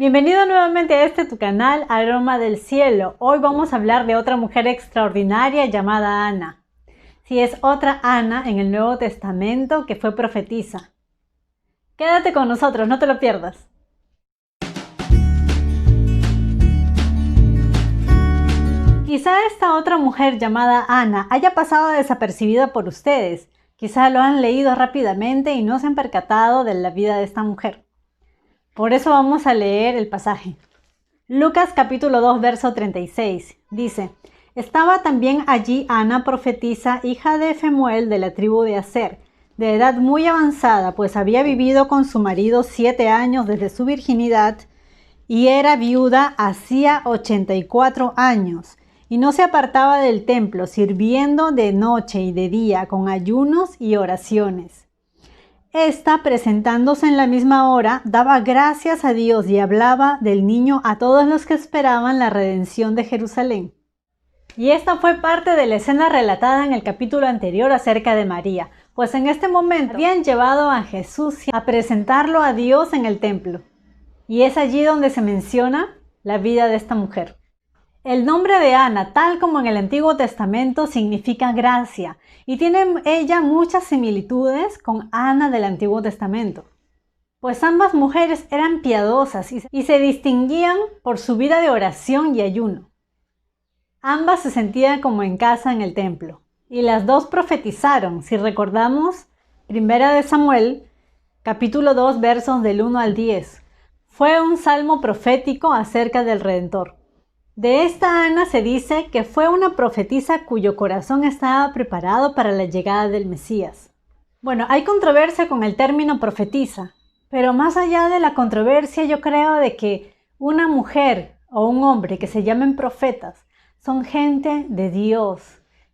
Bienvenido nuevamente a tu canal Aroma del Cielo. Hoy vamos a hablar de otra mujer extraordinaria llamada Ana. Sí, es otra Ana en el Nuevo Testamento que fue profetisa. Quédate con nosotros, no te lo pierdas. Quizá esta otra mujer llamada Ana haya pasado desapercibida por ustedes. Quizá lo han leído rápidamente y no se han percatado de la vida de esta mujer. Por eso vamos a leer el pasaje. Lucas capítulo 2, verso 36. Dice: Estaba también allí Ana profetisa, hija de Femuel de la tribu de Aser, de edad muy avanzada, pues había vivido con su marido 7 años desde su virginidad y era viuda hacía 84 años. Y no se apartaba del templo, sirviendo de noche y de día con ayunos y oraciones. Esta, presentándose en la misma hora, daba gracias a Dios y hablaba del niño a todos los que esperaban la redención de Jerusalén. Y esta fue parte de la escena relatada en el capítulo anterior acerca de María, pues en este momento habían llevado a Jesús a presentarlo a Dios en el templo. Y es allí donde se menciona la vida de esta mujer. El nombre de Ana, tal como en el Antiguo Testamento, significa gracia y tiene ella muchas similitudes con Ana del Antiguo Testamento, pues ambas mujeres eran piadosas y se distinguían por su vida de oración y ayuno. Ambas se sentían como en casa en el templo y las dos profetizaron. Si recordamos, 1 Samuel, capítulo 2, versos del 1 al 10, fue un salmo profético acerca del Redentor. De esta Ana se dice que fue una profetisa cuyo corazón estaba preparado para la llegada del Mesías. Bueno, hay controversia con el término profetisa, pero más allá de la controversia, yo creo de que una mujer o un hombre que se llamen profetas son gente de Dios,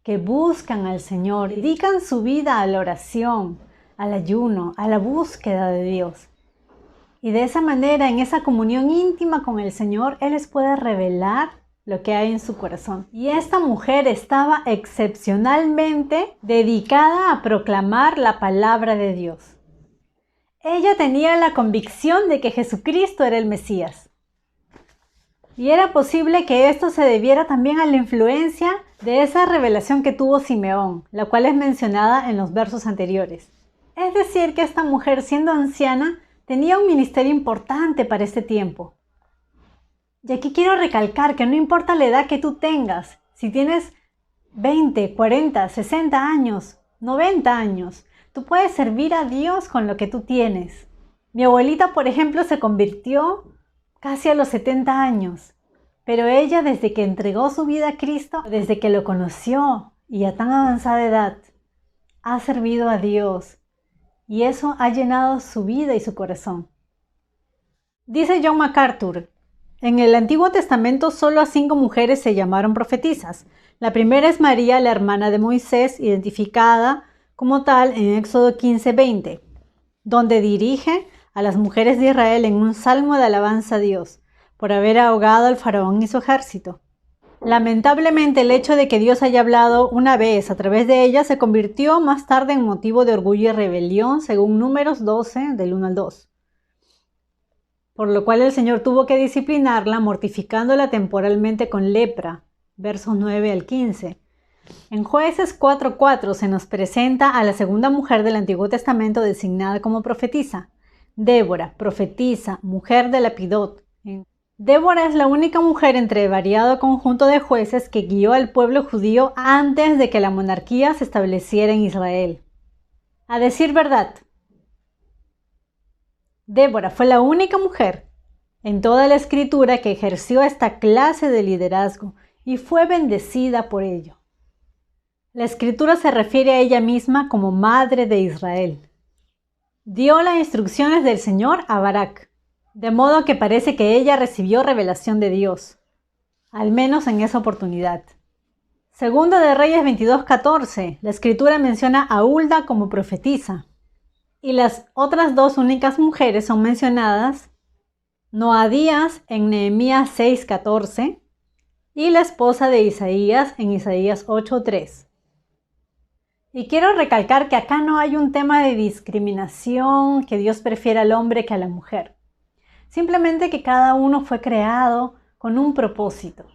que buscan al Señor, dedican su vida a la oración, al ayuno, a la búsqueda de Dios. Y de esa manera, en esa comunión íntima con el Señor, Él les puede revelar lo que hay en su corazón. Y esta mujer estaba excepcionalmente dedicada a proclamar la palabra de Dios. Ella tenía la convicción de que Jesucristo era el Mesías. Y era posible que esto se debiera también a la influencia de esa revelación que tuvo Simeón, la cual es mencionada en los versos anteriores. Es decir, que esta mujer, siendo anciana, tenía un ministerio importante para este tiempo. Y aquí quiero recalcar que no importa la edad que tú tengas, si tienes 20, 40, 60 años, 90 años, tú puedes servir a Dios con lo que tú tienes. Mi abuelita, por ejemplo, se convirtió casi a los 70 años, pero ella desde que entregó su vida a Cristo, desde que lo conoció y a tan avanzada edad, ha servido a Dios. Y eso ha llenado su vida y su corazón. Dice John MacArthur: en el Antiguo Testamento solo a 5 mujeres se llamaron profetisas. La primera es María, la hermana de Moisés, identificada como tal en Éxodo 15:20, donde dirige a las mujeres de Israel en un salmo de alabanza a Dios, por haber ahogado al faraón y su ejército. Lamentablemente, el hecho de que Dios haya hablado una vez a través de ella se convirtió más tarde en motivo de orgullo y rebelión, según Números 12, del 1 al 2. Por lo cual el Señor tuvo que disciplinarla, mortificándola temporalmente con lepra, versos 9 al 15. En Jueces 4:4 se nos presenta a la segunda mujer del Antiguo Testamento designada como profetisa, Débora, profetisa, mujer de Lapidot. Débora es la única mujer entre variado conjunto de jueces que guió al pueblo judío antes de que la monarquía se estableciera en Israel. A decir verdad, Débora fue la única mujer en toda la Escritura que ejerció esta clase de liderazgo y fue bendecida por ello. La Escritura se refiere a ella misma como Madre de Israel. Dio las instrucciones del Señor a Barak, de modo que parece que ella recibió revelación de Dios, al menos en esa oportunidad. Segunda de Reyes 22:14, la Escritura menciona a Hulda como profetisa, y las otras 2 únicas mujeres son mencionadas, Noadías en Nehemías 6:14 y la esposa de Isaías en Isaías 8:3. Y quiero recalcar que acá no hay un tema de discriminación, que Dios prefiere al hombre que a la mujer, simplemente que cada uno fue creado con un propósito.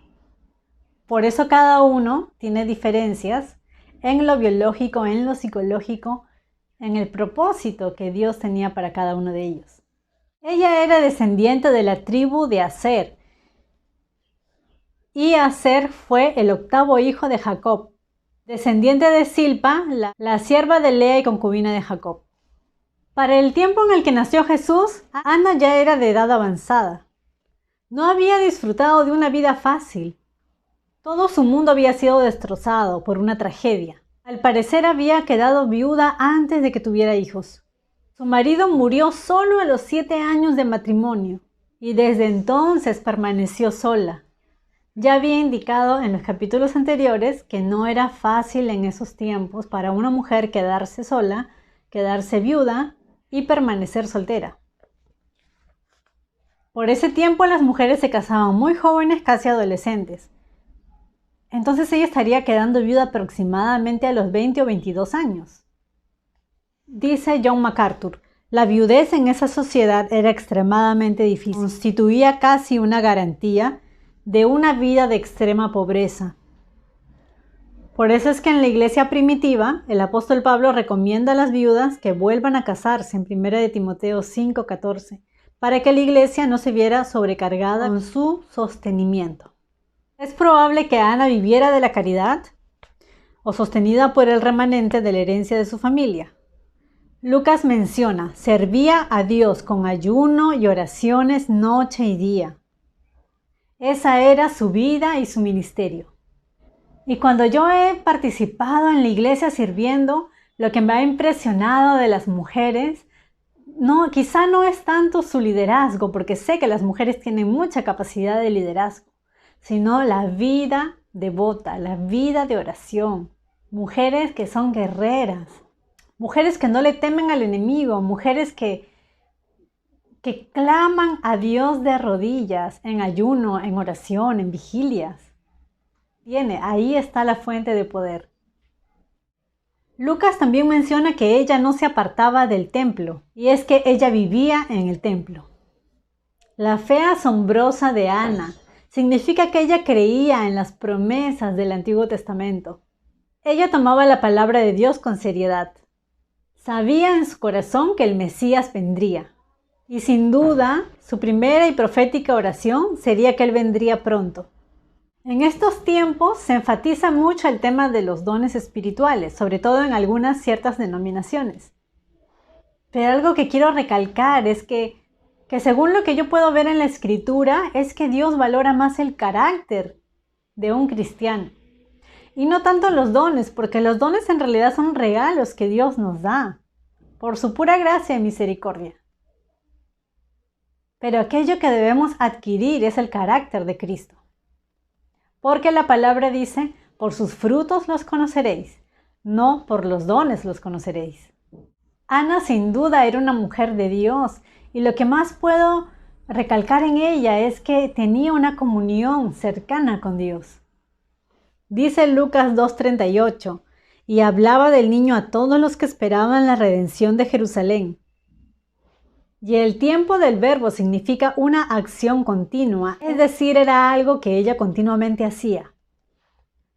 Por eso cada uno tiene diferencias en lo biológico, en lo psicológico, en el propósito que Dios tenía para cada uno de ellos. Ella era descendiente de la tribu de Aser, y Aser fue el octavo hijo de Jacob, descendiente de Silpa, la sierva de Lea y concubina de Jacob. Para el tiempo en el que nació Jesús, Ana ya era de edad avanzada. No había disfrutado de una vida fácil. Todo su mundo había sido destrozado por una tragedia. Al parecer había quedado viuda antes de que tuviera hijos. Su marido murió solo a los 7 años de matrimonio y desde entonces permaneció sola. Ya había indicado en los capítulos anteriores que no era fácil en esos tiempos para una mujer quedarse sola, quedarse viuda y permanecer soltera. Por ese tiempo las mujeres se casaban muy jóvenes, casi adolescentes. Entonces ella estaría quedando viuda aproximadamente a los 20 o 22 años. Dice John MacArthur, la viudez en esa sociedad era extremadamente difícil. Constituía casi una garantía de una vida de extrema pobreza. Por eso es que en la iglesia primitiva, el apóstol Pablo recomienda a las viudas que vuelvan a casarse en 1 de Timoteo 5:14, para que la iglesia no se viera sobrecargada con su sostenimiento. Es probable que Ana viviera de la caridad o sostenida por el remanente de la herencia de su familia. Lucas menciona, servía a Dios con ayuno y oraciones noche y día. Esa era su vida y su ministerio. Y cuando yo he participado en la iglesia sirviendo, lo que me ha impresionado de las mujeres, quizá no es tanto su liderazgo, porque sé que las mujeres tienen mucha capacidad de liderazgo, sino la vida devota, la vida de oración. Mujeres que son guerreras, mujeres que no le temen al enemigo, mujeres que claman a Dios de rodillas, en ayuno, en oración, en vigilias. Ahí está la fuente de poder. Lucas también menciona que ella no se apartaba del templo, y es que ella vivía en el templo. La fe asombrosa de Ana significa que ella creía en las promesas del Antiguo Testamento. Ella tomaba la palabra de Dios con seriedad. Sabía en su corazón que el Mesías vendría. Y sin duda, su primera y profética oración sería que Él vendría pronto. En estos tiempos se enfatiza mucho el tema de los dones espirituales, sobre todo en algunas ciertas denominaciones. Pero algo que quiero recalcar es que según lo que yo puedo ver en la Escritura, es que Dios valora más el carácter de un cristiano. Y no tanto los dones, porque los dones en realidad son regalos que Dios nos da, por su pura gracia y misericordia. Pero aquello que debemos adquirir es el carácter de Cristo. Porque la palabra dice, por sus frutos los conoceréis, no por los dones los conoceréis. Ana sin duda era una mujer de Dios, y lo que más puedo recalcar en ella es que tenía una comunión cercana con Dios. Dice Lucas 2:38, y hablaba del niño a todos los que esperaban la redención de Jerusalén. Y el tiempo del verbo significa una acción continua, es decir, era algo que ella continuamente hacía.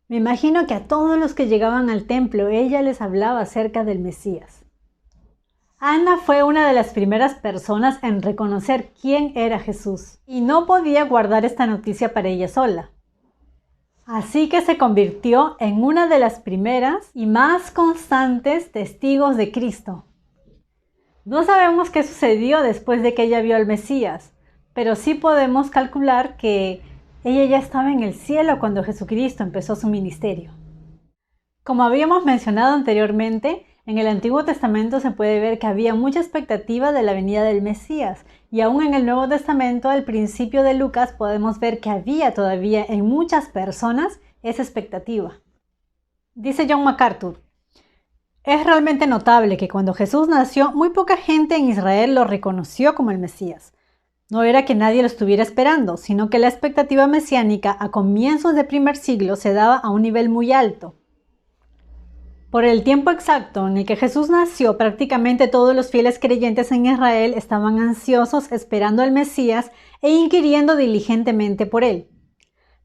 Me imagino que a todos los que llegaban al templo, ella les hablaba acerca del Mesías. Ana fue una de las primeras personas en reconocer quién era Jesús, y no podía guardar esta noticia para ella sola. Así que se convirtió en una de las primeras y más constantes testigos de Cristo. No sabemos qué sucedió después de que ella vio al Mesías, pero sí podemos calcular que ella ya estaba en el cielo cuando Jesucristo empezó su ministerio. Como habíamos mencionado anteriormente, en el Antiguo Testamento se puede ver que había mucha expectativa de la venida del Mesías, y aún en el Nuevo Testamento, al principio de Lucas, podemos ver que había todavía en muchas personas esa expectativa. Dice John MacArthur, es realmente notable que cuando Jesús nació, muy poca gente en Israel lo reconoció como el Mesías. No era que nadie lo estuviera esperando, sino que la expectativa mesiánica a comienzos del primer siglo se daba a un nivel muy alto. Por el tiempo exacto en el que Jesús nació, prácticamente todos los fieles creyentes en Israel estaban ansiosos esperando al Mesías e inquiriendo diligentemente por él.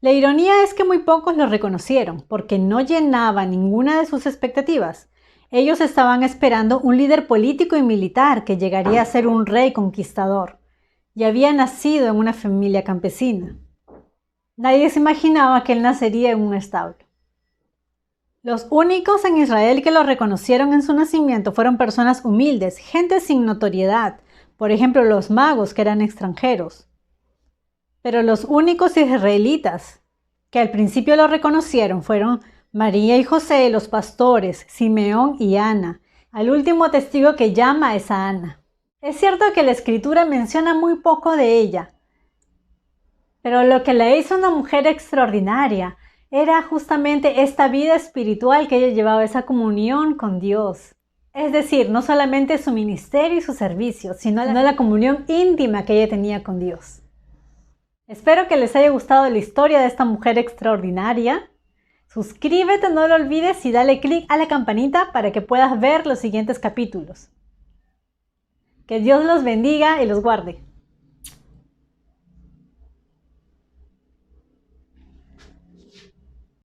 La ironía es que muy pocos lo reconocieron, porque no llenaba ninguna de sus expectativas. Ellos estaban esperando un líder político y militar que llegaría a ser un rey conquistador, y había nacido en una familia campesina. Nadie se imaginaba que él nacería en un establo. Los únicos en Israel que lo reconocieron en su nacimiento fueron personas humildes, gente sin notoriedad, por ejemplo los magos que eran extranjeros. Pero los únicos israelitas que al principio lo reconocieron fueron María y José, los pastores, Simeón y Ana. Al último testigo que llama es a Ana. Es cierto que la escritura menciona muy poco de ella, pero lo que la hizo una mujer extraordinaria era justamente esta vida espiritual que ella llevaba, esa comunión con Dios. Es decir, no solamente su ministerio y su servicio, sino la comunión íntima que ella tenía con Dios. Espero que les haya gustado la historia de esta mujer extraordinaria. Suscríbete, no lo olvides, y dale clic a la campanita para que puedas ver los siguientes capítulos. Que Dios los bendiga y los guarde.